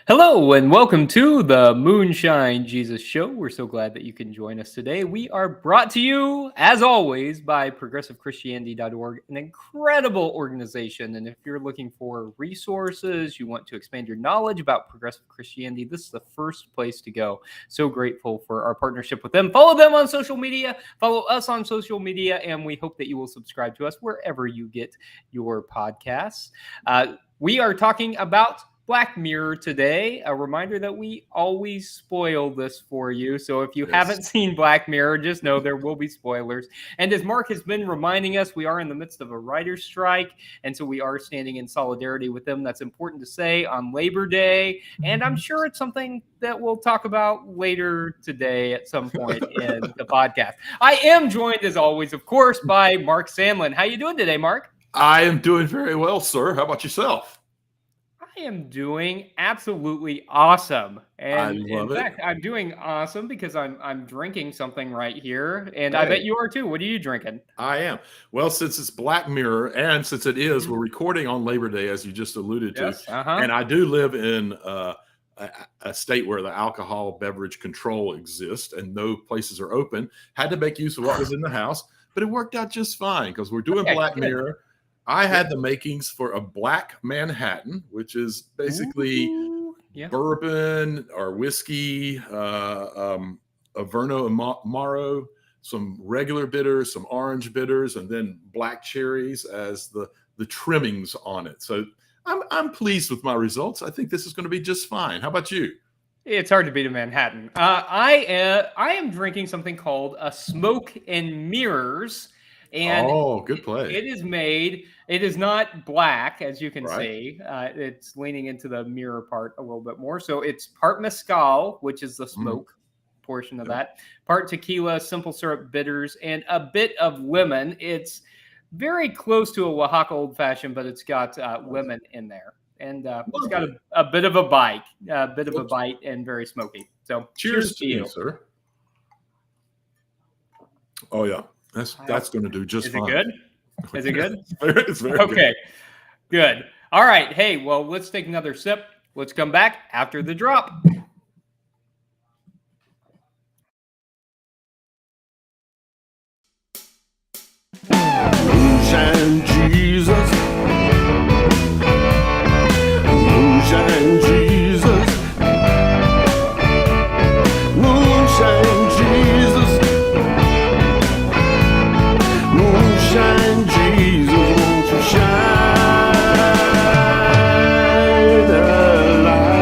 Hello and welcome to the Moonshine Jesus Show. We're so glad that you can join us today. We are brought to you, as always, by progressivechristianity.org, an incredible organization. And if you're looking for resources, you want to expand your knowledge about progressive Christianity, this is the first place to go. So grateful for our partnership with them. Follow them on social media, follow us on social media, and we hope that you will subscribe to us wherever you get your podcasts. We are talking about Black Mirror today. A reminder that we always spoil this for you. So if you haven't seen Black Mirror, just know there will be spoilers. And as Mark has been reminding us, we are in the midst of a writer's strike. And so we are standing in solidarity with them. That's important to say on Labor Day. And I'm sure it's something that we'll talk about later today at some point in the podcast. I am joined, as always, of course, by Mark Sandlin. How you doing today, Mark? I am doing very well, sir. How about yourself? I am doing absolutely awesome. And I love in it. fact, I'm doing awesome because I'm drinking something right here. And I bet you are too. What are you drinking? I am. Well, since it's Black Mirror and since it is, we're recording on Labor Day, as you just alluded to. Yes, And I do live in a state where the alcohol beverage control exists and no places are open. Had to make use of what was in the house, but it worked out just fine because we're doing Black Mirror. I had the makings for a Black Manhattan, which is basically bourbon or whiskey, a Verno Amaro, some regular bitters, some orange bitters, and then black cherries as the trimmings on it. So I'm pleased with my results. I think this is going to be just fine. How about you? It's hard to beat a Manhattan. I am drinking something called a Smoke and Mirrors. And good play. It is not black, as you can see. It's leaning into the mirror part a little bit more. So it's part mezcal, which is the smoke portion of that, part tequila, simple syrup bitters, and a bit of lemon. It's very close to a Oaxaca old fashioned, but it's got lemon in there. And it's got a bit of a bite, and very smoky. So cheers to you, sir. Oh, yeah. That's going to do just fine. Is it good? Is it good? It's very good. Okay, good. All right. Hey, well, let's take another sip. Let's come back after the drop. Moonshine Jesus. Moonshine Jesus. Moonshine Jesus. Moonshine Jesus, won't you shine a light?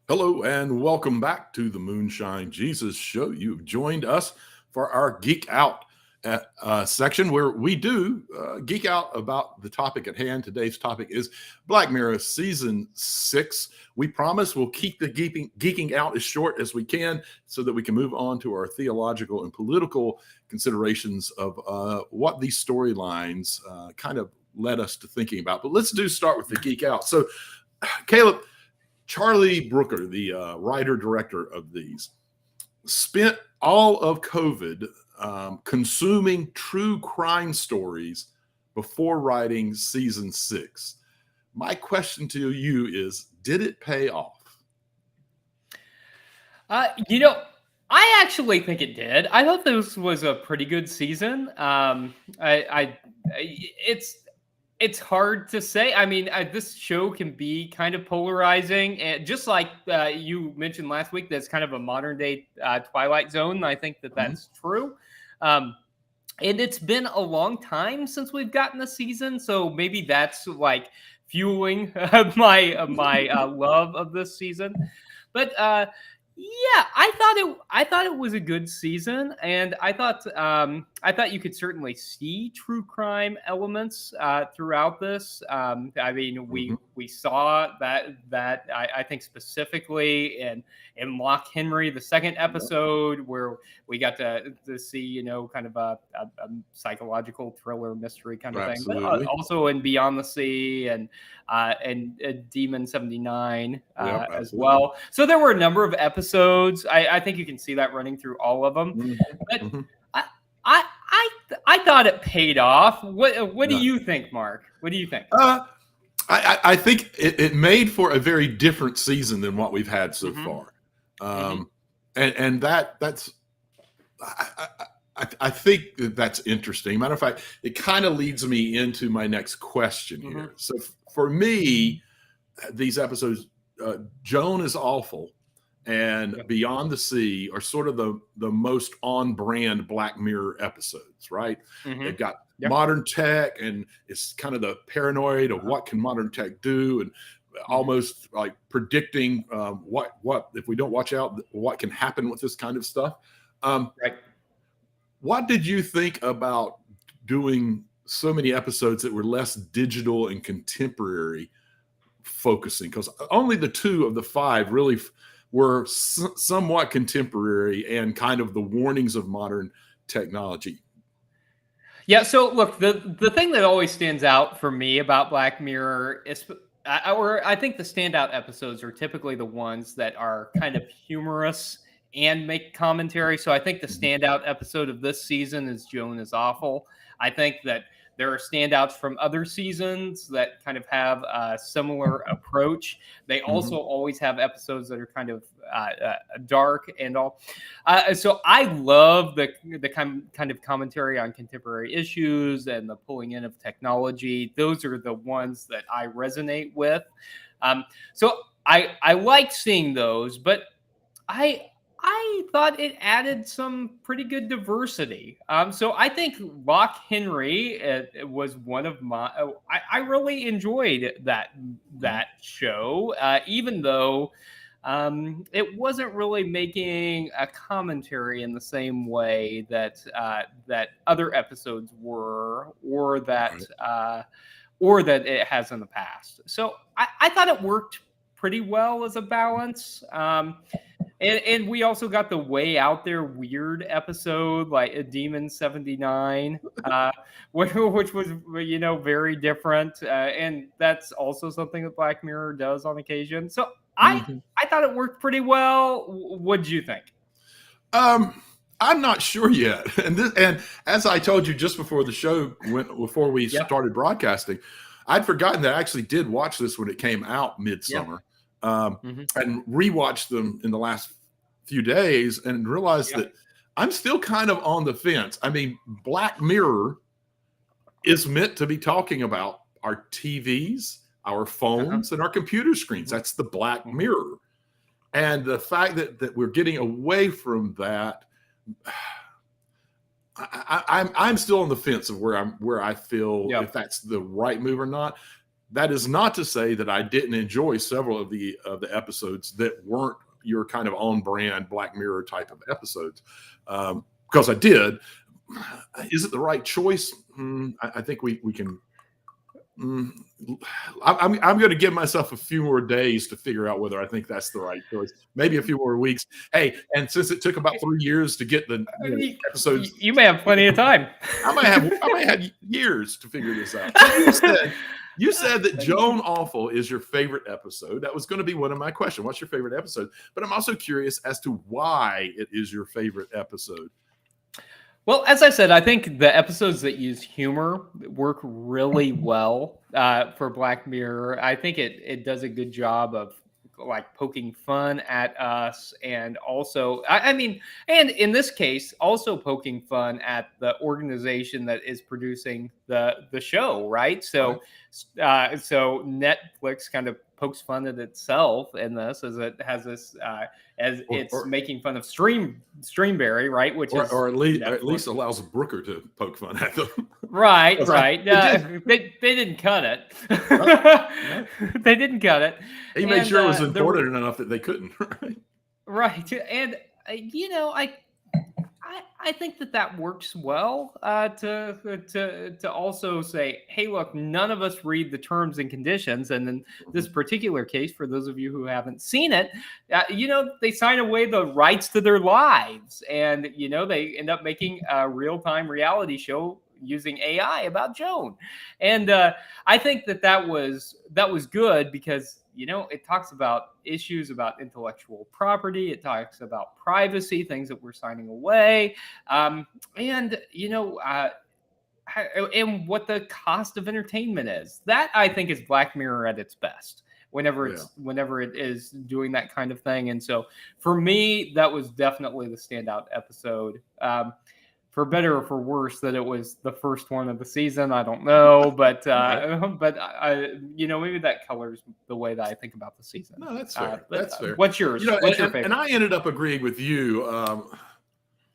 Hello and welcome back to the Moonshine Jesus Show. You've joined us for our Geek Out section where we do geek out about the topic at hand. Today's topic is Black Mirror Season 6. We promise we'll keep the geeking out as short as we can so that we can move on to our theological and political considerations of what these storylines kind of led us to thinking about. But let's start with the geek out. So, Caleb, Charlie Brooker, the writer-director of these, spent all of COVID consuming true crime stories before writing Season 6. My question to you is, did it pay off? I actually think it did. I thought this was a pretty good season. It's hard to say. I mean, this show can be kind of polarizing, and just like you mentioned last week, that's kind of a modern day Twilight Zone. I think that's true. And it's been a long time since we've gotten a season, so maybe that's like fueling my love of this season. But yeah, I thought it was a good season, and I thought you could certainly see true crime elements throughout this. I mean, we saw that I think specifically in Lock Henry, the second episode, where we got to see kind of a psychological thriller mystery kind of thing, but also in Beyond the Sea and Demon 79 as well. So there were a number of episodes. I think you can see that running through all of them. But I thought it paid off. What do Yeah. you think, Mark? What do you think? I think it made for a very different season than what we've had so Mhm. far. Mhm. And that's I think that's interesting. Matter of fact, it kind of leads me into my next question Mhm. here. So for me, these episodes, Joan is awful, and Yeah. Beyond the Sea are sort of the most on brand Black Mirror episodes, right? They've Mhm. got Yeah. modern tech, and it's kind of the paranoid of what can modern tech do, and Mhm. almost like predicting what if we don't watch out, what can happen with this kind of stuff. Um, Right. what did you think about doing so many episodes that were less digital and contemporary focusing? Because only the 2 of the 5 really were somewhat contemporary and kind of the warnings of modern technology. Yeah, so look, the thing that always stands out for me about Black Mirror is, or I think the standout episodes are typically the ones that are kind of humorous and make commentary. So I think the Mhm. standout episode of this season is Joan is Awful. I think that there are standouts from other seasons that kind of have a similar approach. They also Mhm. always have episodes that are kind of dark and all. So I love the kind of commentary on contemporary issues and the pulling in of technology. Those are the ones that I resonate with. So I like seeing those, but I I thought it added some pretty good diversity. So I think Loch Henry was one of my. I really enjoyed Mhm. that show, even though it wasn't really making a commentary in the same way that other episodes were, Right. or that it has in the past. So I thought it worked pretty well as a balance. And we also got the way out there weird episode like a Demon 79, which was very different, and that's also something that Black Mirror does on occasion. So Mhm. I thought it worked pretty well. What'd you think? Um, I'm not sure yet. And as I told you just before the show before we Yeah, started broadcasting, I'd forgotten that I actually did watch this when it came out yeah, midsummer, hmm and rewatched them in the last few days and realized yeah, that I'm still kind of on the fence. I mean, Black Mirror is meant to be talking about our TVs, our uh-huh, phones, and our computer screens. hmm That's the Black hmm Mirror. And the fact that we're getting away from that, I'm still on the fence of where I feel yeah, if that's the right move or not. That is not to say that I didn't enjoy several of the episodes that weren't your kind of on brand Black Mirror type of episodes, because I did. Is it the right choice? I think we can. Mm, I'm going to give myself a few more days to figure out whether I think that's the right choice. Maybe a few more weeks. Hey, and since it took about 3 years to get the you, episodes, you may have plenty of time. I might have years to figure this out. So you said that Joan Awful is your favorite episode. That was going to be one of my questions. What's your favorite episode? But I'm also curious as to why it is your favorite episode. Well, as I said, I think the episodes that use humor work really well for Black Mirror. I think it does a good job of like poking fun at us, and also, I mean, and in this case, also poking fun at the organization that is producing the show, right? Right. So Netflix kind of pokes fun at itself in this, as it has this as Or it's or making fun of Streamberry, right? Which or, is or at least Netflix. allows Brooker to poke fun at them. Right, 'Cause right. it did. They didn't cut it. Yeah. They didn't cut it, He made and sure it was the important enough that they couldn't. Right. right, and I think that works well to also say, hey, look, none of us read the terms and conditions, and in this Mhm. particular case, for those of you who haven't seen it, they sign away the rights to their lives, and they end up making a real time reality show using AI about Joan, and I think that was good because it talks about issues about intellectual property, it talks about privacy, things that we're signing away, and and what the cost of entertainment is. That I think is Black Mirror at its best. Whenever it is doing that kind of thing, and so for me, that was definitely the standout episode. For better or for worse, that it was the first one of the season, I don't know, but maybe that colors the way that I think about the season. No, that's fair. That's fair. What's yours? What's your favorite? And I ended up agreeing with you.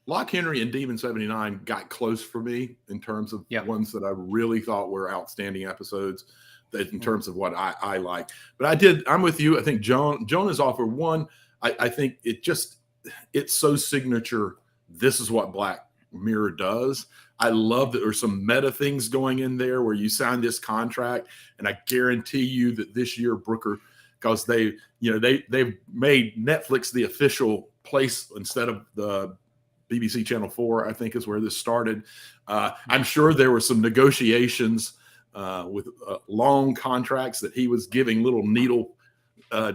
Lock Henry and Demon 79 got close for me in terms of ones that I really thought were outstanding episodes. That in terms of what I like, but I'm with you. I think Jonah's offer one. I think it's so signature. This is what Black Mirror does. I love that there's some meta things going in there where you sign this contract, and I guarantee you that this year, Brooker, because they've made Netflix the official place instead of the BBC Channel 4, I think is where this started. I'm sure there were some negotiations with long contracts that he was giving little needle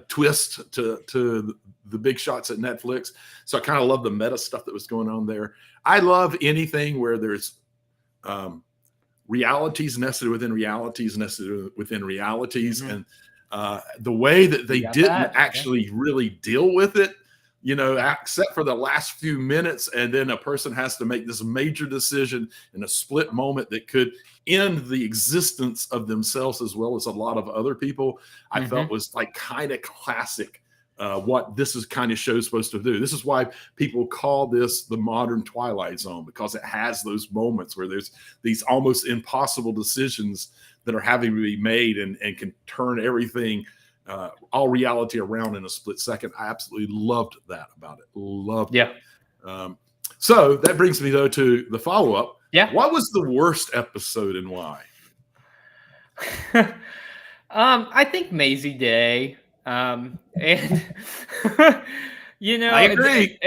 twist to the big shots at Netflix. So I kind of love the meta stuff that was going on there. I love anything where there's realities nested within realities, and the way that they didn't actually really deal with it, except for the last few minutes, and then a person has to make this major decision in a split moment that could end the existence of themselves as well as a lot of other people. I felt was like kind of classic. What this is kind of show supposed to do. This is why people call this the modern Twilight Zone, because it has those moments where there's these almost impossible decisions that are having to be made and can turn everything, all reality around in a split second. I absolutely loved that about it. Loved it. So that brings me though to the follow-up. What was the worst episode and why? I think Maisie Day. And I agree.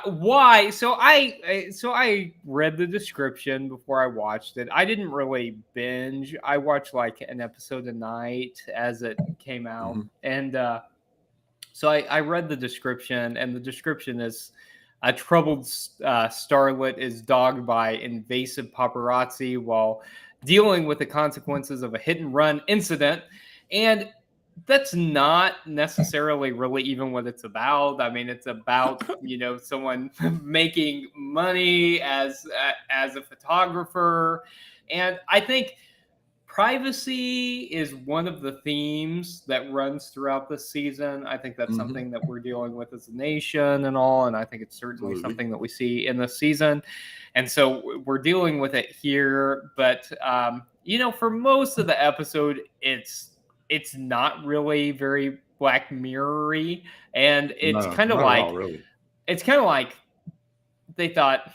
Why? So I read the description before I watched it. I didn't really binge. I watched like an episode a night as it came out, and so I read the description, and the description is a troubled starlet is dogged by invasive paparazzi while dealing with the consequences of a hit and run incident. And that's not necessarily really even what it's about. I mean, it's about, someone making money as a photographer. And I think privacy is one of the themes that runs throughout the season. I think that's something that we're dealing with as a nation and all. And I think it's certainly something that we see in this season. And so we're dealing with it here. But, for most of the episode, it's not really very Black Mirror-y. And it's kind of like, it's kind of like they thought,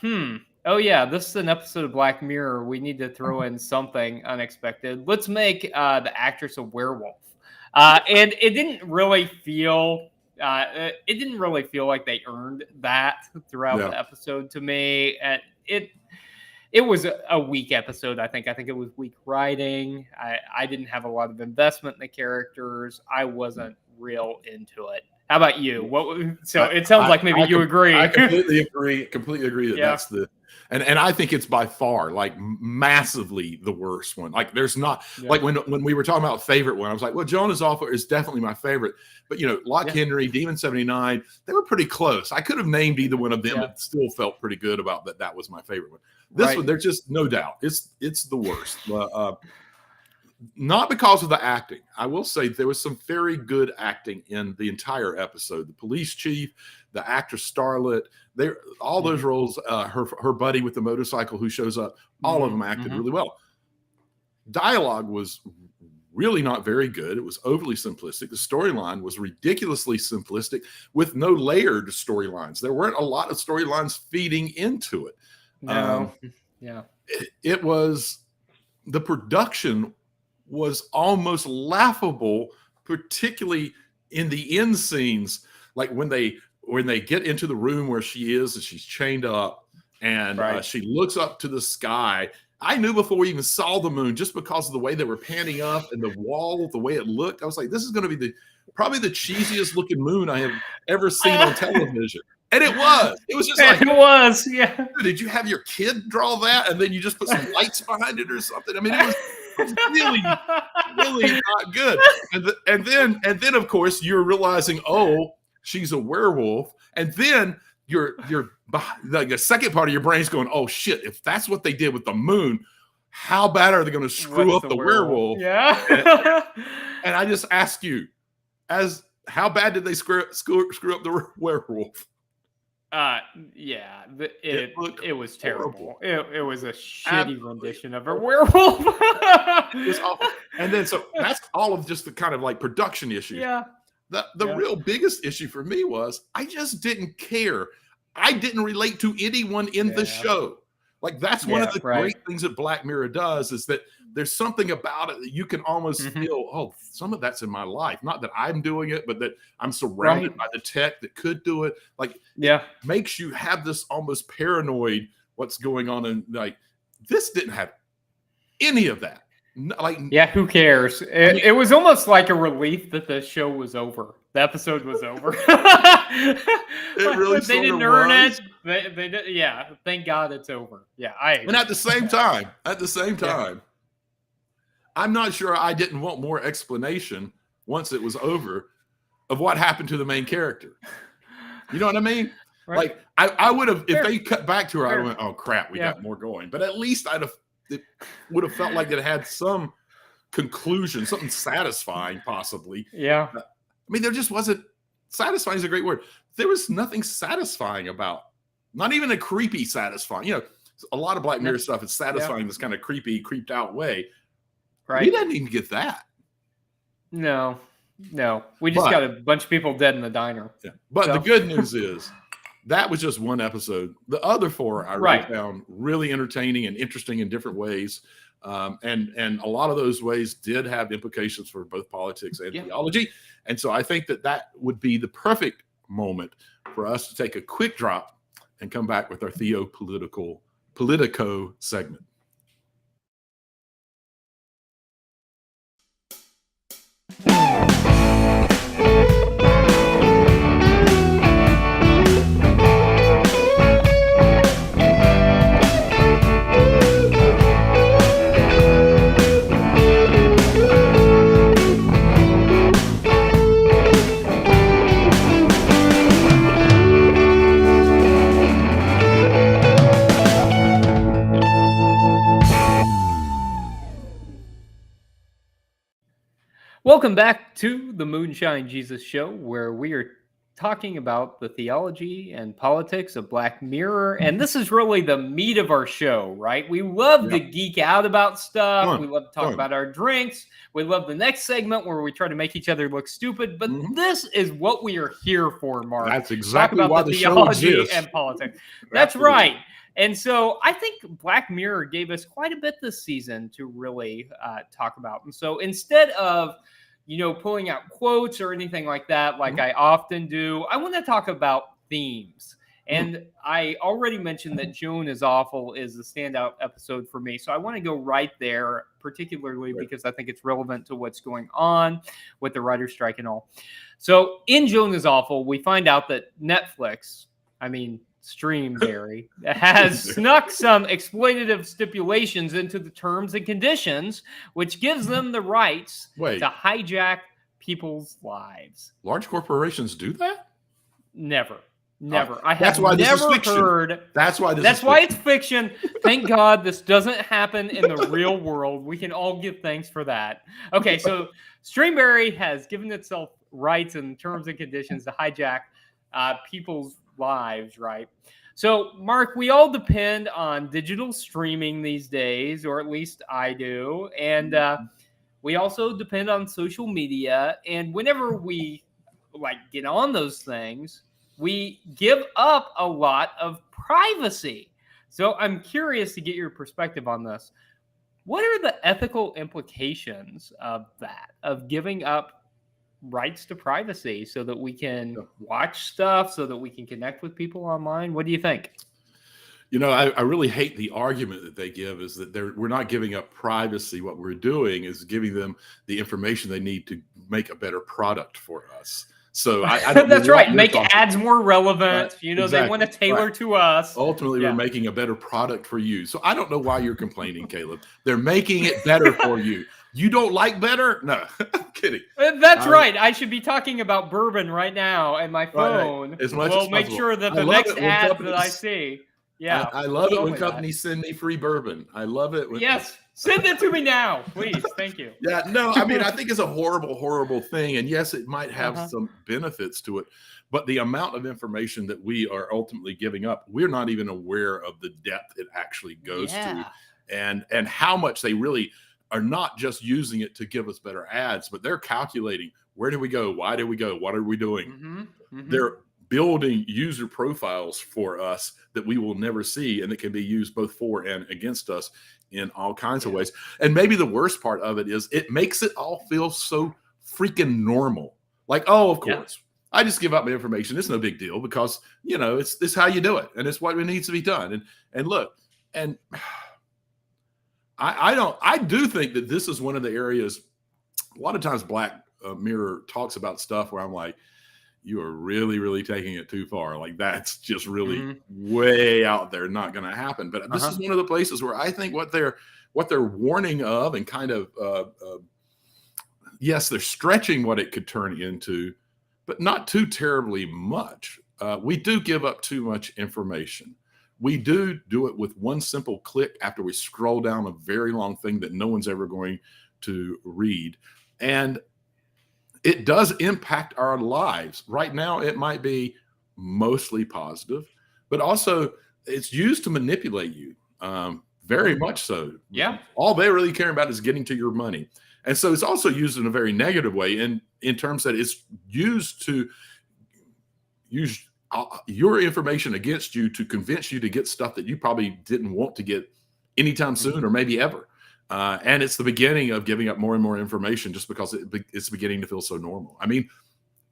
oh yeah, this is an episode of Black Mirror. We need to throw in something unexpected. Let's make the actress a werewolf. And it didn't really feel like they earned that throughout the episode to me. And it was a weak episode. I think it was weak writing. I didn't have a lot of investment in the characters. I wasn't real into it. How about you? It sounds like maybe you agree. I completely agree that that's the, and I think it's by far like massively the worst one. Like there's not like when we were talking about favorite one, I was like, well, Jonah's offer is definitely my favorite, but Lock Henry, Demon 79, they were pretty close. I could have named either one of them and still felt pretty good about that. That was my favorite one. This one, there's just no doubt. It's the worst. Not because of the acting. I will say there was some very good acting in the entire episode. The police chief, the actress Starlet, all those roles, her buddy with the motorcycle who shows up, all of them acted really well. Dialogue was really not very good. It was overly simplistic. The storyline was ridiculously simplistic with no layered storylines. There weren't a lot of storylines feeding into it. It was, the production was almost laughable, particularly in the end scenes, like when they get into the room where she is and she's chained up and she looks up to the sky. I knew before we even saw the moon, just because of the way they were panning up and the wall, the way it looked, I was like, this is going to be probably the cheesiest looking moon I have ever seen on television. And it was just like, It was, yeah. did you have your kid draw that? And then you just put some lights behind it or something? I mean, it was really, really not good. And then of course you're realizing, oh, she's a werewolf. And then you're like the second part of your brain's going, oh shit, if that's what they did with the moon, how bad are they going to screw up the werewolf? Yeah. And I just ask you, how bad did they screw up the werewolf? Yeah, it was terrible. Horrible. It was a shitty rendition of a werewolf. It was awful. And then so that's all of just the kind of like production issues. Yeah. The real biggest issue for me was I just didn't care. I didn't relate to anyone in the show. Like that's one of the great things that Black Mirror does is that there's something about it that you can almost feel, oh, some of that's in my life. Not that I'm doing it, but that I'm surrounded by the tech that could do it. Like, it makes you have this almost paranoid what's going on. And like, this didn't have any of that. Like, yeah, who cares? It was almost like a relief that the show was over. The episode was over. It really they didn't earn it. They did, yeah. Thank God it's over. Yeah, and at the same time, I'm not sure I didn't want more explanation once it was over of what happened to the main character. You know what I mean? Right. Like I would have, if they cut back to her, I went, oh crap, we got more going. But at least it would have felt like it had some conclusion, something satisfying, possibly. Yeah. I mean, there just wasn't. Satisfying is a great word. There was nothing satisfying about, not even a creepy satisfying. You know, a lot of Black Mirror stuff is satisfying this kind of creepy, creeped out way. Right. We didn't even get that. No. We just got a bunch of people dead in the diner. Yeah. But the good news is that was just one episode. The other four I really found really entertaining and interesting in different ways. And a lot of those ways did have implications for both politics and theology. And so I think that would be the perfect moment for us to take a quick drop and come back with our Politico segment. Welcome back to the Moonshine Jesus Show, where we are talking about the theology and politics of Black Mirror. And this is really the meat of our show, right? We love to geek out about stuff. We love to talk about our drinks. We love the next segment where we try to make each other look stupid. But this is what we are here for, Mark. That's exactly talk about why the theology theology and politics. That's right. And so I think Black Mirror gave us quite a bit this season to really talk about. And so instead of, pulling out quotes or anything like that, like I often do, I want to talk about themes. And I already mentioned that Joan is Awful is the standout episode for me. So I want to go right there, particularly because I think it's relevant to what's going on with the writer's strike and all. So in Joan is Awful, we find out that Netflix, Streamberry, has snuck some exploitative stipulations into the terms and conditions, which gives them the rights to hijack people's lives. Large corporations do that? Never. I have never heard. That's why it's fiction. Thank God this doesn't happen in the real world. We can all give thanks for that. Okay, so Streamberry has given itself rights and terms and conditions to hijack people's lives, right? So, Mark, we all depend on digital streaming these days, or at least I do. And we also depend on social media. And whenever we get on those things, we give up a lot of privacy. So I'm curious to get your perspective on this. What are the ethical implications of that, of giving up rights to privacy so that we can watch stuff, so that we can connect with people online? What do you think? I really hate the argument that they give is that we're not giving up privacy. What we're doing is giving them the information they need to make a better product for us. So I don't know That's what right. you're Make talking ads more relevant. Right, You know, they want to exactly, tailor right. to us. Ultimately, we're Yeah. making a better product for you. So I don't know why you're complaining, Caleb. They're making it better for you. You don't like better? No, I'm kidding. That's I, right. I should be talking about bourbon right now, and my right, phone as much as will make possible. sure that I the love next it when ad that I companies. see, I, yeah, I will love it tell when me that. companies send me free bourbon. I love it when. Yes, send it to me now, please. Thank you. Yeah, no, I mean, I think it's a horrible, horrible thing. And yes, it might have Uh-huh. some benefits to it, but the amount of information that we are ultimately giving up, we're not even aware of the depth it actually goes to, Yeah. and how much they really are not just using it to give us better ads, but they're calculating where did we go, why did we go, what are we doing. Mm-hmm. Mm-hmm. They're building user profiles for us that we will never see, and it can be used both for and against us in all kinds of Yeah. ways. And maybe the worst part of it is it makes it all feel so freaking normal. Like, oh, of Yeah. course, I just give up my information. It's no big deal because it's how you do it, and it's what needs to be done. And look, and I do think that this is one of the areas. A lot of times, Black Mirror talks about stuff where I'm like, you are really, really taking it too far. Like that's just really Mm-hmm. way out there, not going to happen. But this Uh-huh. is one of the places where I think what they're warning of, and kind of yes, they're stretching what it could turn into, but not too terribly much. We do give up too much information. We do it with one simple click after we scroll down a very long thing that no one's ever going to read. And it does impact our lives. Right now, it might be mostly positive, but also it's used to manipulate you. Very much so. Yeah. All they really care about is getting to your money. And so it's also used in a very negative way in terms that it's used to use your information against you to convince you to get stuff that you probably didn't want to get anytime soon or maybe ever. And it's the beginning of giving up more and more information just because it's beginning to feel so normal. I mean,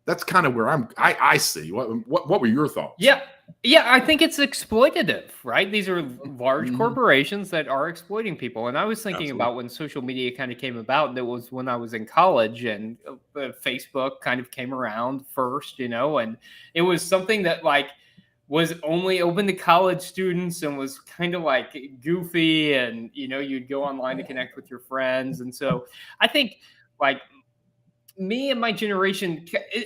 that's kind of where I see. What were your thoughts? Yeah. Yeah, I think it's exploitative, right? These are large Mhm. corporations that are exploiting people. And I was thinking Absolutely. about when social media kind of came about, that was when I was in college, and Facebook kind of came around first, and it was something that was only open to college students and was kind of like goofy, and you'd go online to connect with your friends. And so I think like me and my generation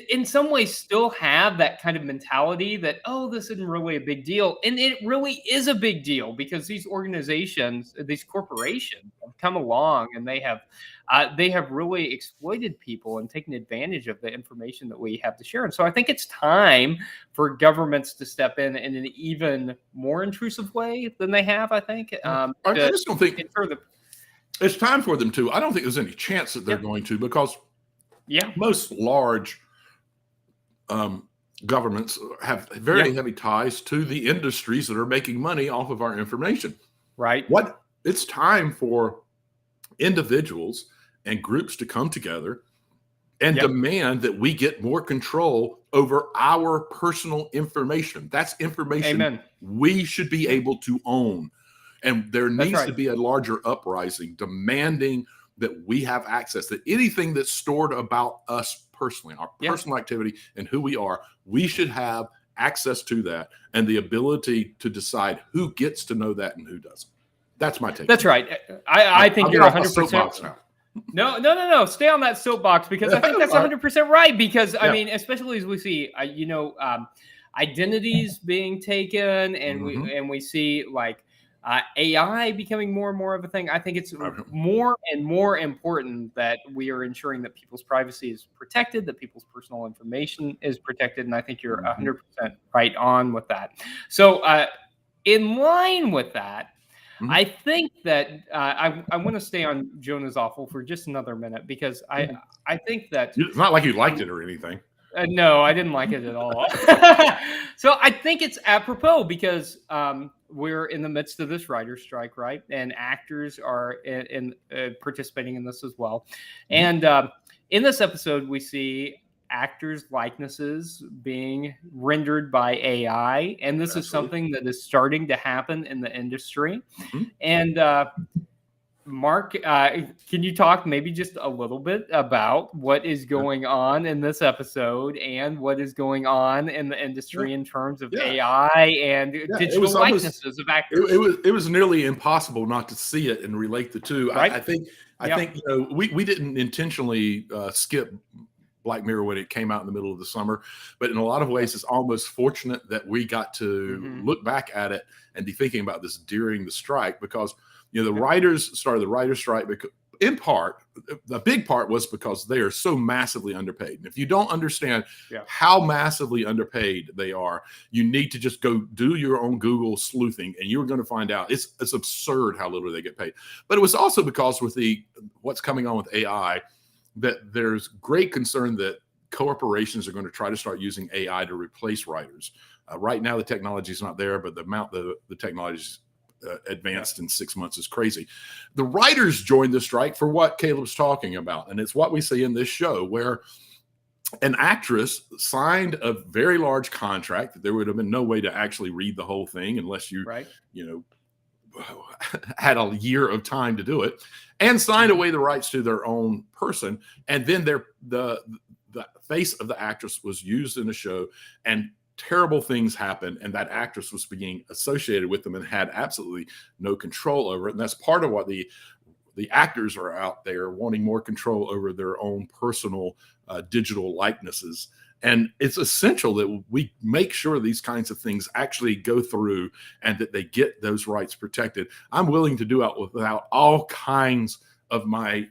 in some ways still have that kind of mentality that, oh, this isn't really a big deal, and it really is a big deal, because these organizations, these corporations have come along, and they have really exploited people and taken advantage of the information that we have to share. And so I think it's time for governments to step in an even more intrusive way than they have, I think. I just don't think ensure the it's time for them to. I don't think there's any chance that they're Yeah. going to, because Yeah. most large governments have very heavy ties to the industries that are making money off of our information. Right. What it's time for individuals and groups to come together and Yep. demand that we get more control over our personal information. That's information Amen. we should be able to own. And there That's needs to right. be a larger uprising demanding that we have access, that anything that's stored about us personally, our Yeah. personal activity and who we are, we should have access to that and the ability to decide who gets to know that and who doesn't. That's my take. That's right. I think I'll you're get off my 100%. soapbox now. No. Stay on that soapbox, because I think that's 100% right. Because I Yeah. mean, especially as we see, identities being taken, and we see AI becoming more and more of a thing. I think it's more and more important that we are ensuring that people's privacy is protected, that people's personal information is protected, and I think you're 100% right on with that. So, in line with that, I think that I want to stay on Jonah's Awful for just another minute, because I think that It's not like you liked it or anything. no, I didn't like it at all. So I think it's apropos, because we're in the midst of this writer's strike, right? And actors are in participating in this as well. And in this episode, we see actors' likenesses being rendered by AI, and this is something that is starting to happen in the industry. And Mark, can you talk maybe just a little bit about what is going on in this episode and what is going on in the industry in terms of Yeah. AI and digital likenesses of actors? It was nearly impossible not to see it and relate the two. Right? I think we didn't intentionally skip Black Mirror when it came out in the middle of the summer, but in a lot of ways, it's almost fortunate that we got to look back at it and be thinking about this during the strike, because the writers started the writer's strike because, in part, the big part was because they are so massively underpaid. And if you don't understand how massively underpaid they are, you need to just go do your own Google sleuthing, and you're going to find out it's absurd how little they get paid. But it was also because with what's coming on with AI, that there's great concern that corporations are going to try to start using AI to replace writers. Right now, the technology is not there, but the amount the technology's advanced in 6 months is crazy. The writers joined the strike for what Caleb's talking about, and it's what we see in this show, where an actress signed a very large contract that there would have been no way to actually read the whole thing unless you had a year of time to do it, and signed away the rights to their own person, and then the face of the actress was used in a show, and terrible things happened, and that actress was being associated with them and had absolutely no control over it. And that's part of what the actors are out there wanting more control over their own personal digital likenesses. And it's essential that we make sure these kinds of things actually go through and that they get those rights protected. I'm willing to do it without all kinds of my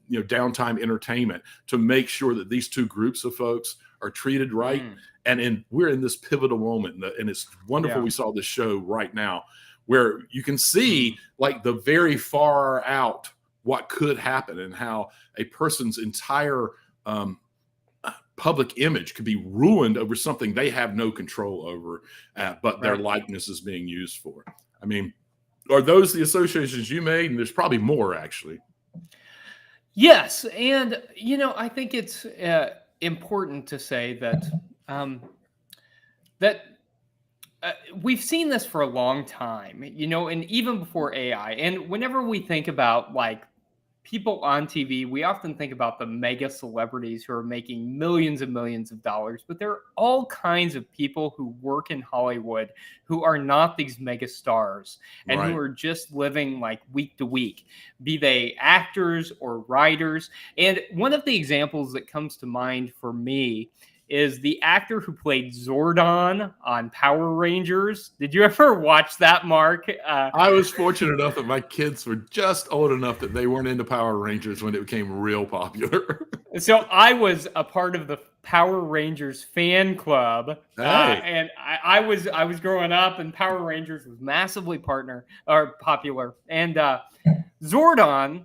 downtime entertainment to make sure that these two groups of folks are treated right. And we're in this pivotal moment, and it's wonderful we saw this show right now where you can see like the very far out what could happen and how a person's entire public image could be ruined over something they have no control over, but their likeness is being used for. I mean, are those the associations you made? And there's probably more, actually. Yes. And, I think it's important to say that we've seen this for a long time, and even before AI. And whenever we think about like people on TV, we often think about the mega celebrities who are making millions and millions of dollars, but there are all kinds of people who work in Hollywood who are not these mega stars and who are just living like week to week, be they actors or writers. And one of the examples that comes to mind for me is the actor who played Zordon on Power Rangers. Did you ever watch that, Mark? I was fortunate enough that my kids were just old enough that they weren't into Power Rangers when it became real popular. So I was a part of the Power Rangers fan club, and I was growing up, and Power Rangers was massively popular. And Zordon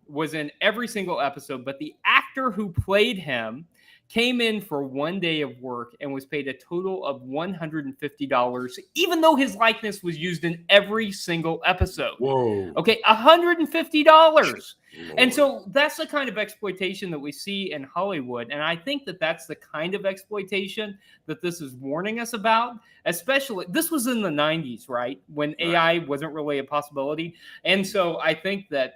was in every single episode, but the actor who played him came in for one day of work and was paid a total of $150, even though his likeness was used in every single episode. Whoa. Okay, $150. And so that's the kind of exploitation that we see in Hollywood. And I think that that's the kind of exploitation that this is warning us about. Especially, this was in the 90s, right? When AI wasn't really a possibility. And so I think that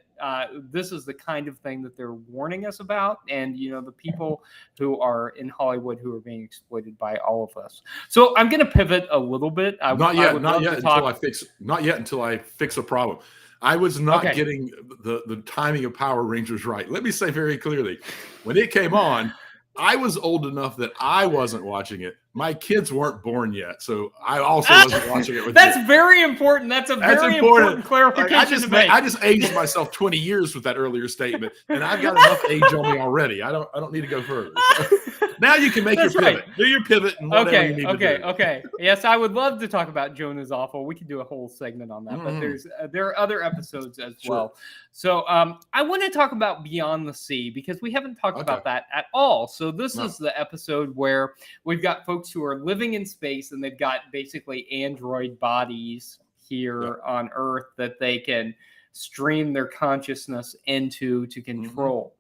this is the kind of thing that they're warning us about, and the people who are in Hollywood who are being exploited by all of us. So I'm going to pivot a little bit. Not yet until I fix a problem. I was not getting the timing of Power Rangers right. Let me say very clearly, when it came on, I was old enough that I wasn't watching it. My kids weren't born yet, so I also wasn't watching it with That's you. Very important. That's very important clarification to make. I just aged myself 20 years with that earlier statement, and I've got enough age on me already. I don't need to go further. So, now you can make your pivot. Right. Do your pivot and whatever you need to do. Okay. Yes, I would love to talk about Jonah's Awful. We could do a whole segment on that, but there are other episodes as well. So I want to talk about Beyond the Sea because we haven't talked about that at all. So this is the episode where we've got folks who are living in space and they've got basically android bodies here on Earth that they can stream their consciousness into to control.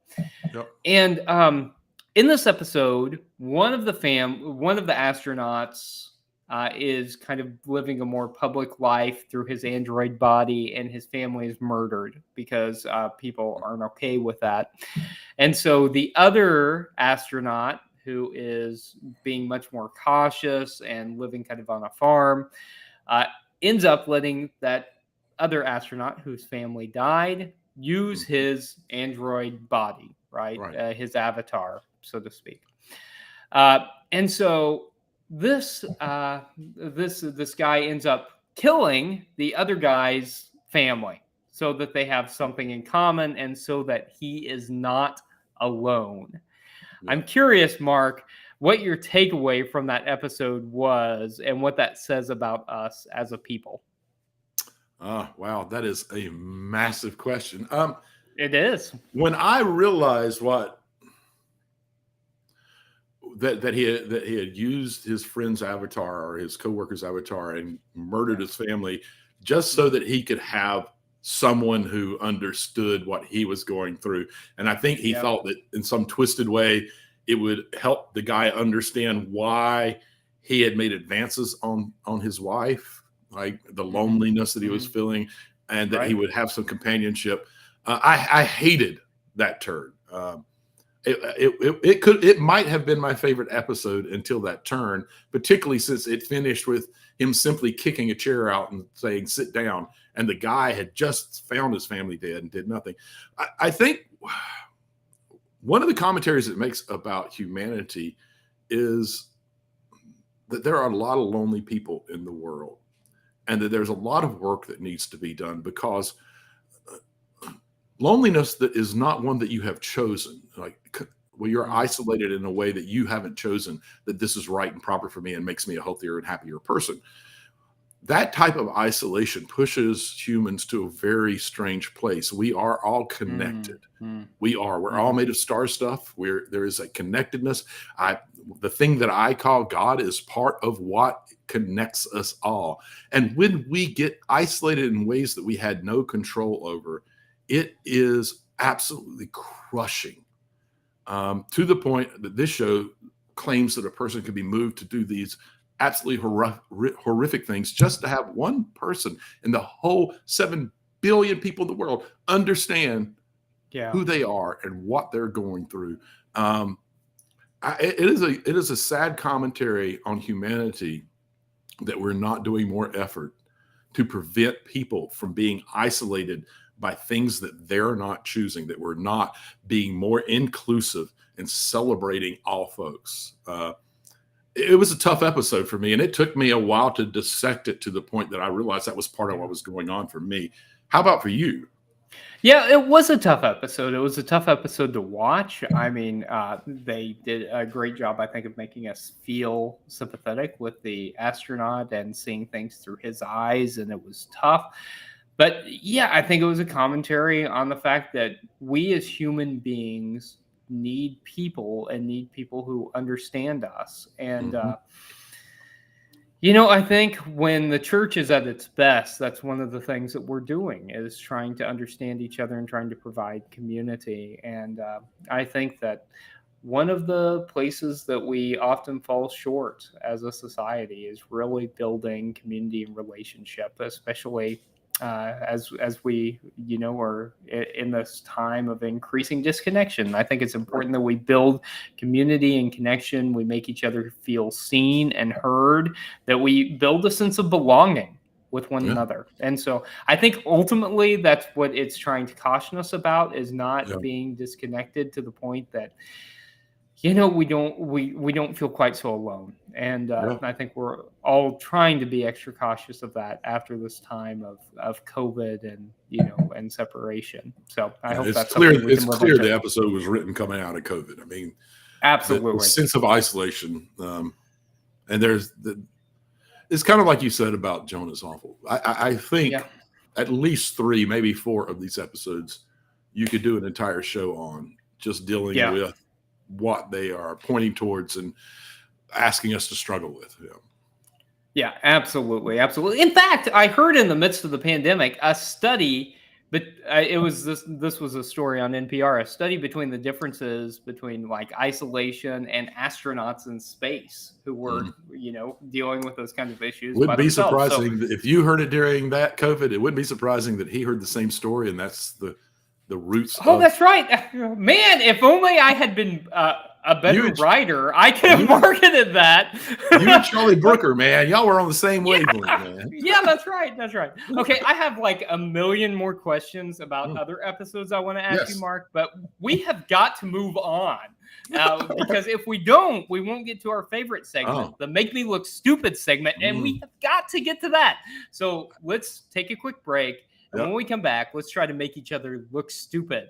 And in this episode, one of the astronauts is kind of living a more public life through his android body, and his family is murdered because people aren't okay with that. And so the other astronaut, who is being much more cautious and living kind of on a farm, ends up letting that other astronaut whose family died use his android body, right? Right. His avatar, so to speak. And so this guy ends up killing the other guy's family so that they have something in common and so that he is not alone. Yeah. I'm curious, Mark, what your takeaway from that episode was and what that says about us as a people. Wow, that is a massive question. It is. When I realized that he had used his friend's avatar or his coworker's avatar and murdered his family just so that he could have someone who understood what he was going through. And I think he thought that in some twisted way, it would help the guy understand why he had made advances on his wife, like the loneliness that he was feeling, and that he would have some companionship. I hated that turn. It might have been my favorite episode until that turn, particularly since it finished with him simply kicking a chair out and saying, "Sit down." And the guy had just found his family dead and did nothing. I think one of the commentaries it makes about humanity is that there are a lot of lonely people in the world, and that there's a lot of work that needs to be done, because loneliness that is not one that you have chosen, like well, you're isolated in a way that you haven't chosen, that this is right and proper for me and makes me a healthier and happier person. That type of isolation pushes humans to a very strange place. We are all connected. We're all made of star stuff. There is a connectedness. The thing that I call God is part of what connects us all. And when we get isolated in ways that we had no control over, it is absolutely crushing, to the point that this show claims that a person can be moved to do these absolutely horrific things just to have one person in the whole 7 billion people in the world understand who they are and what they're going through. It is a sad commentary on humanity that we're not doing more effort to prevent people from being isolated by things that they're not choosing, that we're not being more inclusive and celebrating all folks. It was a tough episode for me, and it took me a while to dissect it to the point that I realized that was part of what was going on for me. How about for you? Yeah, it was a tough episode. It was a tough episode to watch. I mean, they did a great job, I think, of making us feel sympathetic with the astronaut and seeing things through his eyes, and it was tough. But yeah, I think it was a commentary on the fact that we as human beings need people and need people who understand us. And, I think when the church is at its best, that's one of the things that we're doing, is trying to understand each other and trying to provide community. And I think that one of the places that we often fall short as a society is really building community and relationship, especially as we are in this time of increasing disconnection. I think it's important that we build community and connection. We make each other feel seen and heard, that we build a sense of belonging with one another. And so I think ultimately that's what it's trying to caution us about, is not being disconnected to the point that we don't feel quite so alone. And I think we're all trying to be extra cautious of that after this time of COVID and and separation. So I hope that's clear. It's clear the episode was written coming out of COVID. I mean, absolutely, the sense of isolation, and it's kind of like you said about Jonah's Awful. I think at least 3, maybe 4 of these episodes you could do an entire show on, just dealing with what they are pointing towards and asking us to struggle with. Yeah, absolutely. In fact, I heard in the midst of the pandemic, a study But it was this was a story on NPR, a study between the differences between like isolation and astronauts in space who were, dealing with those kinds of issues. Wouldn't by be themselves. surprising if you heard it during that COVID. It wouldn't be surprising that he heard the same story, and that's the roots. Oh, that's right, man! If only I had been a better writer, I could have marketed that. You and Charlie Brooker, man, y'all were on the same wavelength, man. Yeah, that's right. That's right. Okay, I have like a million more questions about other episodes I want to ask you, Mark, but we have got to move on because if we don't, we won't get to our favorite segment, the Make Me Look Stupid segment, and we have got to get to that. So let's take a quick break, and when we come back, let's try to make each other look stupid.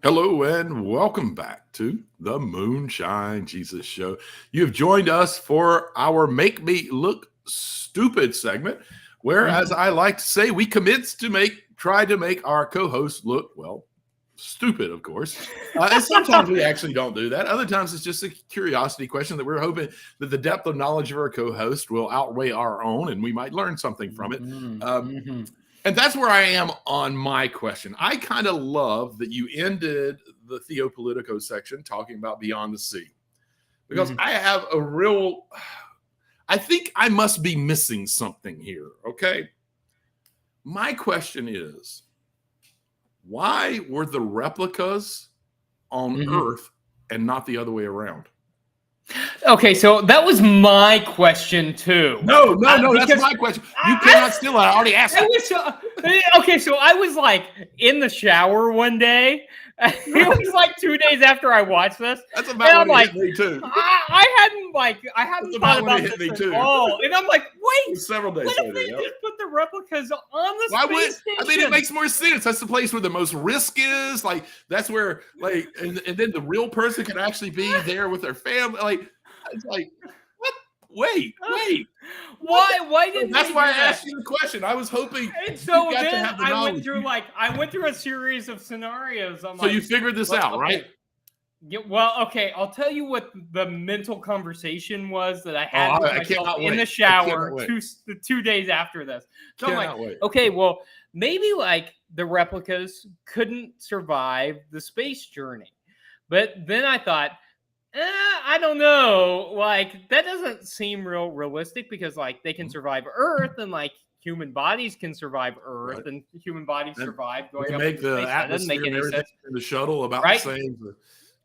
Hello and welcome back to the Moonshine Jesus Show. You have joined us for our Make Me Look Stupid segment, where, as I like to say, we commence to try to make our co-host look, well, stupid, of course. And sometimes we actually don't do that. Other times it's just a curiosity question that we're hoping that the depth of knowledge of our co-host will outweigh our own and we might learn something from it. And that's where I am on my question. I kind of love that you ended the Theopolitico section talking about Beyond the Sea, because I have I think I must be missing something here, okay? My question is, why were the replicas on Earth and not the other way around? Okay, so that was my question too. No, that's my question. You cannot steal it. I already asked it. Okay, so I was like in the shower one day. It was like 2 days after I watched this. That's about when it hit me too. I hadn't thought about this at all. And I'm like, wait, several days what if they just put the replicas on the space station? I mean, it makes more sense. That's the place where the most risk is. Like, that's where, like, and then the real person can actually be there with their family. Like, it's like, what? Wait. Why didn't That's why I asked you the question. I was hoping. And so then I went through a series of scenarios. So you figured this out, right? Yeah, well, okay. I'll tell you what the mental conversation was that I had with myself in the shower 2 days after this. So I'm like, okay, well, maybe like the replicas couldn't survive the space journey. But then I thought, I don't know. Like, that doesn't seem realistic because, like, they can survive Earth and, like, human bodies can survive Earth and human bodies survive going up into space. That doesn't make any sense. In the shuttle about the same.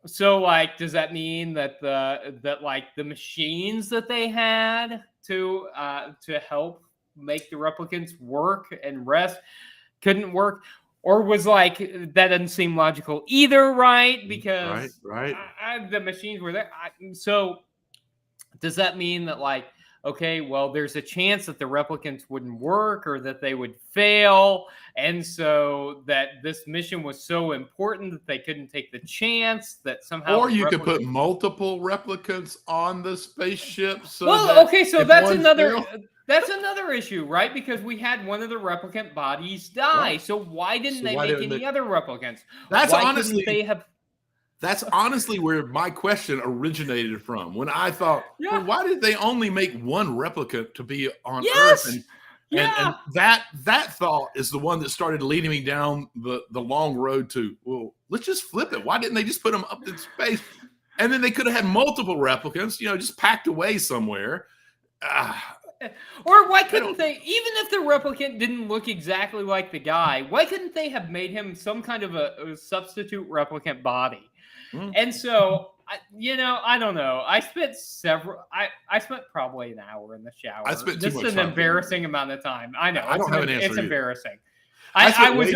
So, like, does that mean that the machines that they had to help make the replicants work and rest couldn't work? Or was like, that doesn't seem logical either, right? Because the machines were there. So does that mean that, like, okay, well, there's a chance that the replicants wouldn't work or that they would fail, and so that this mission was so important that they couldn't take the chance that somehow... Or you could put multiple replicants on the spaceship. So That's another issue, right? Because we had one of the replicant bodies die. Right. So why didn't they make any other replicants? That's honestly where my question originated from. When I thought, well, why did they only make one replicant to be on Earth? And that thought is the one that started leading me down the long road to, well, let's just flip it. Why didn't they just put them up in space? And then they could have had multiple replicants, just packed away somewhere. Or why couldn't they, even if the replicant didn't look exactly like the guy, why couldn't they have made him some kind of a substitute replicant body? And so, I don't know. I spent probably an hour in the shower. I spent too much time. Just an embarrassing amount of time. I know. I don't have an answer. It's embarrassing. I was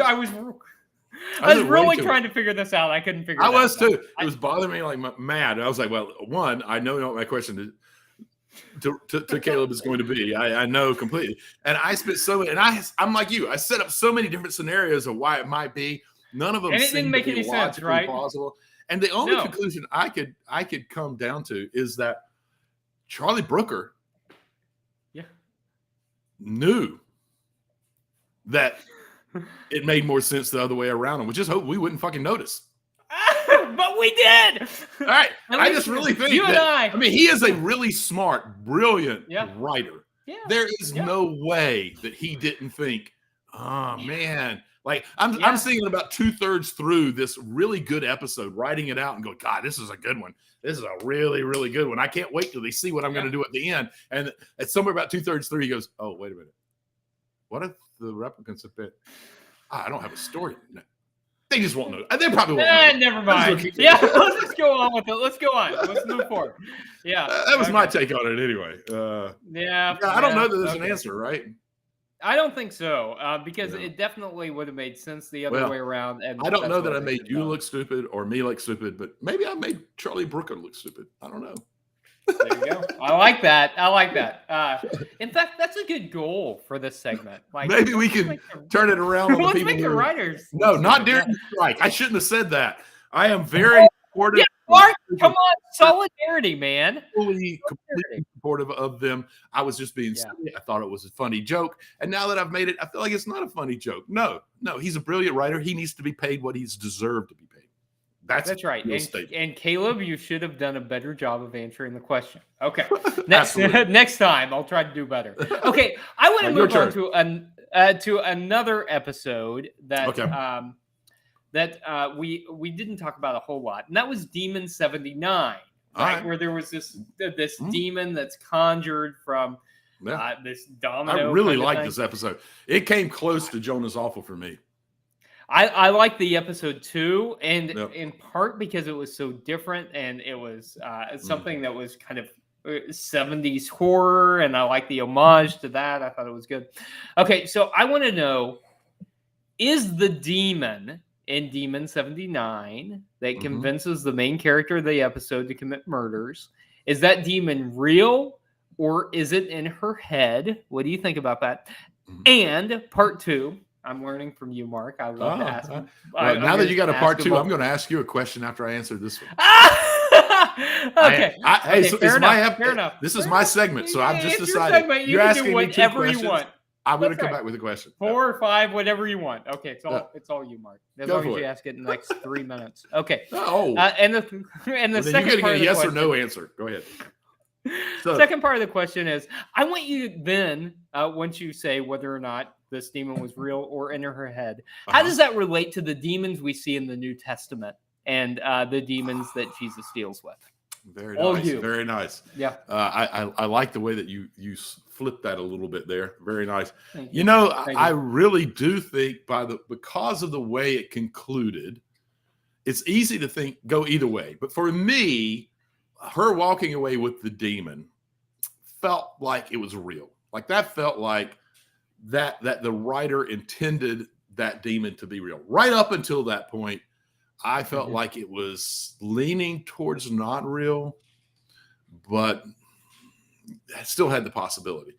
really trying to figure this out. I couldn't figure it out. I was too. It was bothering me like mad. I was like, well, one, I know what my question is. to Caleb is going to be. I know completely. And I spent so many, and I'm like you. I set up so many different scenarios of why it might be. None of them And it didn't seem make to be any sense, logically right? plausible. And the only No. conclusion I could come down to is that Charlie Brooker knew that it made more sense the other way around, and we just hope we wouldn't fucking notice. But we did. All right. At I least just really think you and I mean, he is a really smart, brilliant writer. Yeah. There is no way that he didn't think, oh man. Like I'm thinking about 2/3 through this really good episode, writing it out and going, God, this is a good one. This is a really, really good one. I can't wait till they see what I'm going to do at the end. And at somewhere about 2/3 through, he goes, oh, wait a minute. What if the replicants have been? I don't have a story. No. They just won't know. They probably won't know. Never mind. Yeah, let's just go on with it. Let's go on. Let's move forward. Yeah. That was my take on it anyway. I don't know that there's an answer, right? I don't think so, because it definitely would have made sense the other way around. And I don't know that I made you look stupid or me look stupid, but maybe I made Charlie Brooker look stupid. I don't know. There you go. I like that. In fact, that's a good goal for this segment. Like, maybe we can turn it around on the people who writers. No, not during the strike. I shouldn't have said that. I am very supportive. Mark, come on, solidarity, man. Completely supportive of them. I was just being silly. I thought it was a funny joke, and now that I've made it, I feel like it's not a funny joke. No, he's a brilliant writer. He needs to be paid what he's deserved to be paid. That's right. And Caleb, you should have done a better job of answering the question. Okay. Next time, I'll try to do better. Okay. I want to move on to another episode that we didn't talk about a whole lot, and that was Demon 79, right? Where there was this demon that's conjured from this domino. I really liked this episode. It came close to Jonah's Awful for me. I like the episode too, and in part because it was so different, and it was something that was kind of 70s horror, and I like the homage to that. I thought it was good. Okay, so I want to know, is the demon in Demon 79 that convinces the main character of the episode to commit murders, is that demon real, or is it in her head? What do you think about that? And part two, I'm learning from you, Mark. I love to ask. Now that you got a part two, I'm going to ask you a question after I answer this one. Okay. Fair enough. This is my segment, so I've just decided. You're asking me two questions. You want. I'm going to come back with a question. 4 or 5, whatever you want. Okay, it's all you, Mark. As long as you ask it in the next 3 minutes. Okay. And the second part of the yes or no answer. Go ahead. So, second part of the question is, I want you then, once you say whether or not this demon was real or in her head, how does that relate to the demons we see in the New Testament and the demons that Jesus deals with? Very nice. Very nice. Yeah. I like the way that you flipped that a little bit there. Very nice. You know, I really do think because of the way it concluded, it's easy to go either way. But for me, her walking away with the demon felt like it was real. Like that felt like that the writer intended that demon to be real. Right up until that point, I felt like it was leaning towards not real, but it still had the possibility.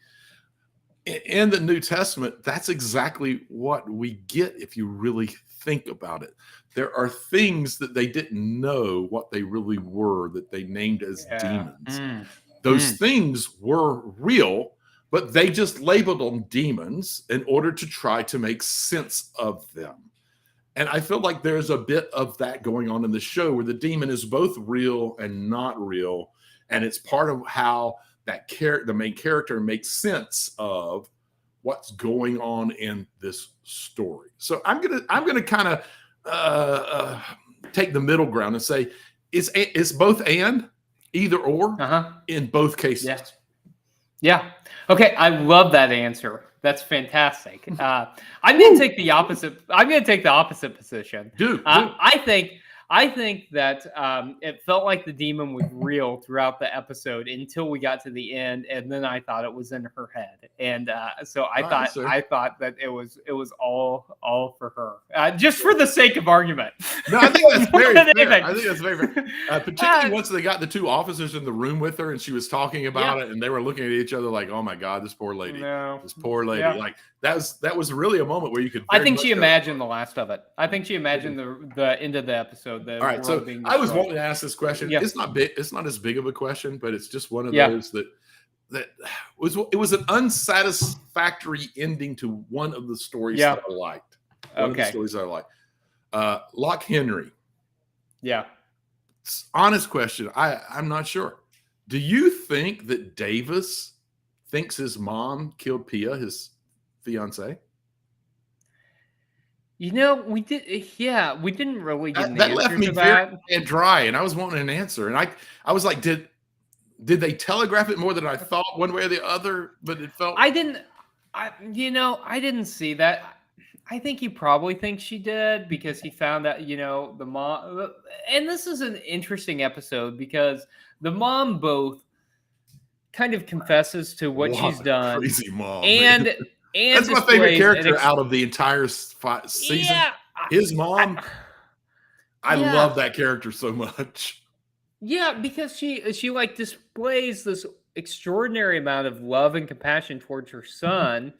In the New Testament, that's exactly what we get if you really think about it. There are things that they didn't know what they really were that they named as demons. Those things were real, but they just labeled them demons in order to try to make sense of them. And I feel like there's a bit of that going on in the show where the demon is both real and not real. And it's part of how the main character makes sense of what's going on in this story. So I'm gonna kind of take the middle ground and say it's both and either or in both cases. Yeah. Okay. I love that answer. That's fantastic. I'm going to take the opposite. I'm going to take the opposite position. Do. I I think that it felt like the demon was real throughout the episode until we got to the end, and then I thought it was in her head, and so I thought that it was all for her, just for the sake of argument. No, I think that's very fair. Anything. I think that's very fair. Particularly once they got the two officers in the room with her, and she was talking about it, and they were looking at each other like, "Oh my God, this poor lady, this poor lady." Yeah. Like that was really a moment where you could. I think she imagined the last of it. I think she imagined the end of the episode. All right, so I was wanting to ask this question. Yeah. It's not big. It's not as big of a question, but it's just one of those that it was an unsatisfactory ending to one of the stories that I liked. One of the stories I liked. Lock Henry. Yeah. Honest question. I'm not sure. Do you think that Davis thinks his mom killed Pia, his fiance? You know, we didn't really get an that answer left me to very that. dry, and I was wanting an answer, and I was like, did they telegraph it more than I thought, one way or the other? But it felt I didn't see that. I think he probably thinks she did because he found out, the mom. And this is an interesting episode because the mom both kind of confesses to what she's done, crazy mom, and that's my favorite character out of the entire season. Yeah, his mom. I love that character so much. Yeah, because she like displays this extraordinary amount of love and compassion towards her son.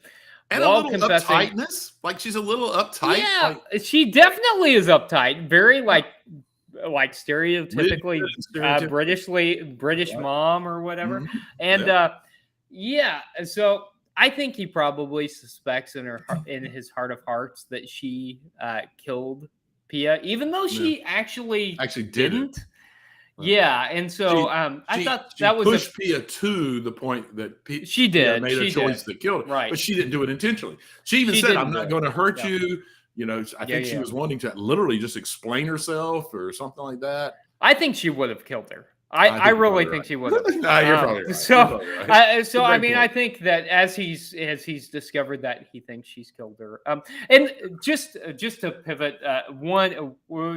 And a little uptightness. Like she's a little uptight. Yeah, she definitely is uptight. Very like stereotypically British mom or whatever. Mm-hmm. And so I think he probably suspects in his heart of hearts that she killed Pia, even though she actually didn't. Yeah, and so I thought that was pushed Pia to the point that she did made a choice that killed her, right? But she didn't do it intentionally. She even said, "I'm not going to hurt you." I think she was wanting to literally just explain herself or something like that. I think she would have killed her. I really think she would have. No, you're probably right. So I mean, I think that as he's discovered that he thinks she's killed her. And just to pivot,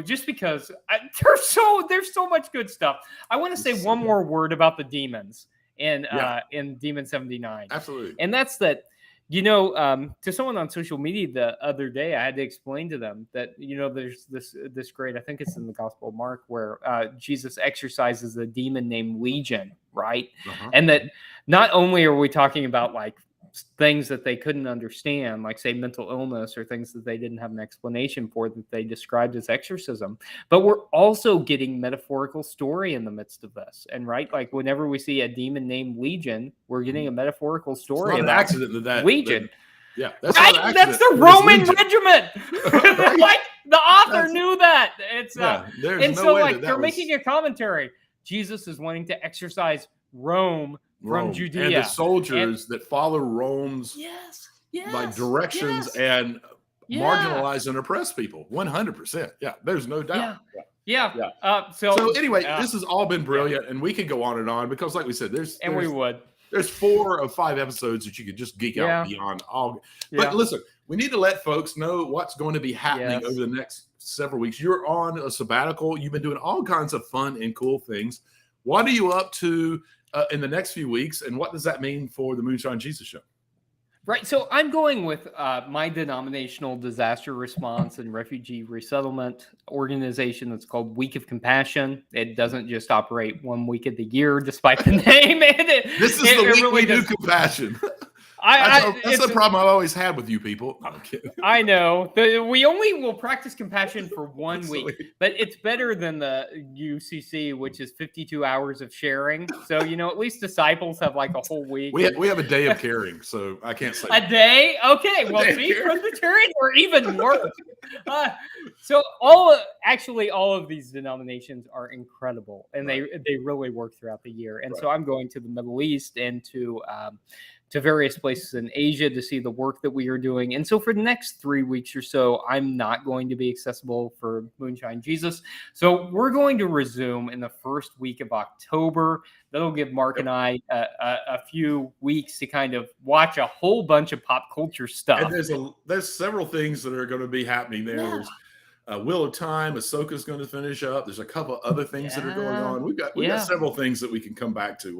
just because there's so much good stuff. I want to say one more word about the demons in Demon 79. Absolutely. And that's that. To someone on social media the other day, I had to explain to them that, there's this great, I think it's in the Gospel of Mark, where Jesus exorcises a demon named Legion, right? Uh-huh. And that not only are we talking about like things that they couldn't understand, like say mental illness or things that they didn't have an explanation for that they described as exorcism, but we're also getting metaphorical story in the midst of this. And right, like whenever we see a demon named Legion, we're getting a metaphorical story. It's not an accident that Legion. That's right. Not an that's the Roman regiment. Like the author knew that. It's they're making a commentary. Jesus is wanting to exorcise Rome from Judea, and the soldiers that follow Rome's directions and marginalize and oppress people. 100%. Yeah, there's no doubt. So anyway, this has all been brilliant, and we could go on and on because, like we said, there's 4 of 5 episodes that you could just geek out beyond all. But listen, we need to let folks know what's going to be happening over the next several weeks. You're on a sabbatical. You've been doing all kinds of fun and cool things. What are you up to in the next few weeks, and what does that mean for the Moonshine Jesus Show? Right. So I'm going with my denominational disaster response and refugee resettlement organization that's called Week of Compassion. It doesn't just operate 1 week of the year, despite the name. This is the week really we do compassion. That's the problem I've always had with you people. No, I'm kidding. I know. We only will practice compassion for 1 week, but it's better than the UCC, which is 52 hours of sharing. So, at least disciples have like a whole week. We have a day of caring, so I can't say a day. Okay, well, see, Presbyterian or even worse. So all of these denominations are incredible, and they really work throughout the year. And so I'm going to the Middle East and to various places in Asia to see the work that we are doing. And so for the next 3 weeks or so, I'm not going to be accessible for Moonshine Jesus. So we're going to resume in the first week of October. That'll give Mark and I a few weeks to kind of watch a whole bunch of pop culture stuff. And there's several things that are going to be happening there. Yeah. Wheel of Time, Ahsoka's going to finish up. There's a couple other things that are going on. We got several things that we can come back to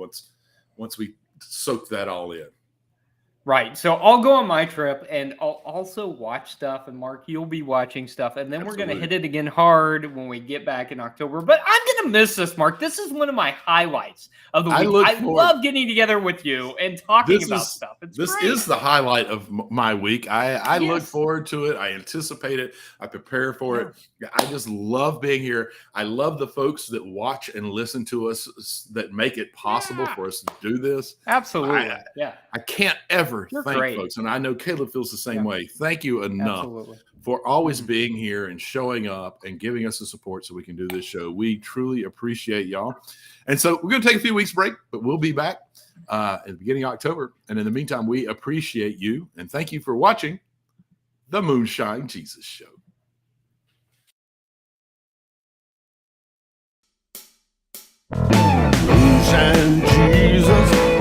once we soak that all in. Right. So I'll go on my trip and I'll also watch stuff. And Mark, you'll be watching stuff. And then we're going to hit it again hard when we get back in October. But I'm going to miss this, Mark. This is one of my highlights of the week. I love getting together with you and talking about stuff. This is the highlight of my week. I look forward to it. I anticipate it. I prepare for it. I just love being here. I love the folks that watch and listen to us that make it possible for us to do this. Absolutely. I can't ever thank folks, and I know Caleb feels the same way. Thank you enough for always being here and showing up and giving us the support so we can do this show. We truly appreciate y'all. And so we're going to take a few weeks break, but we'll be back at the beginning of October. And in the meantime, we appreciate you and thank you for watching the Moonshine Jesus Show. Moonshine Jesus.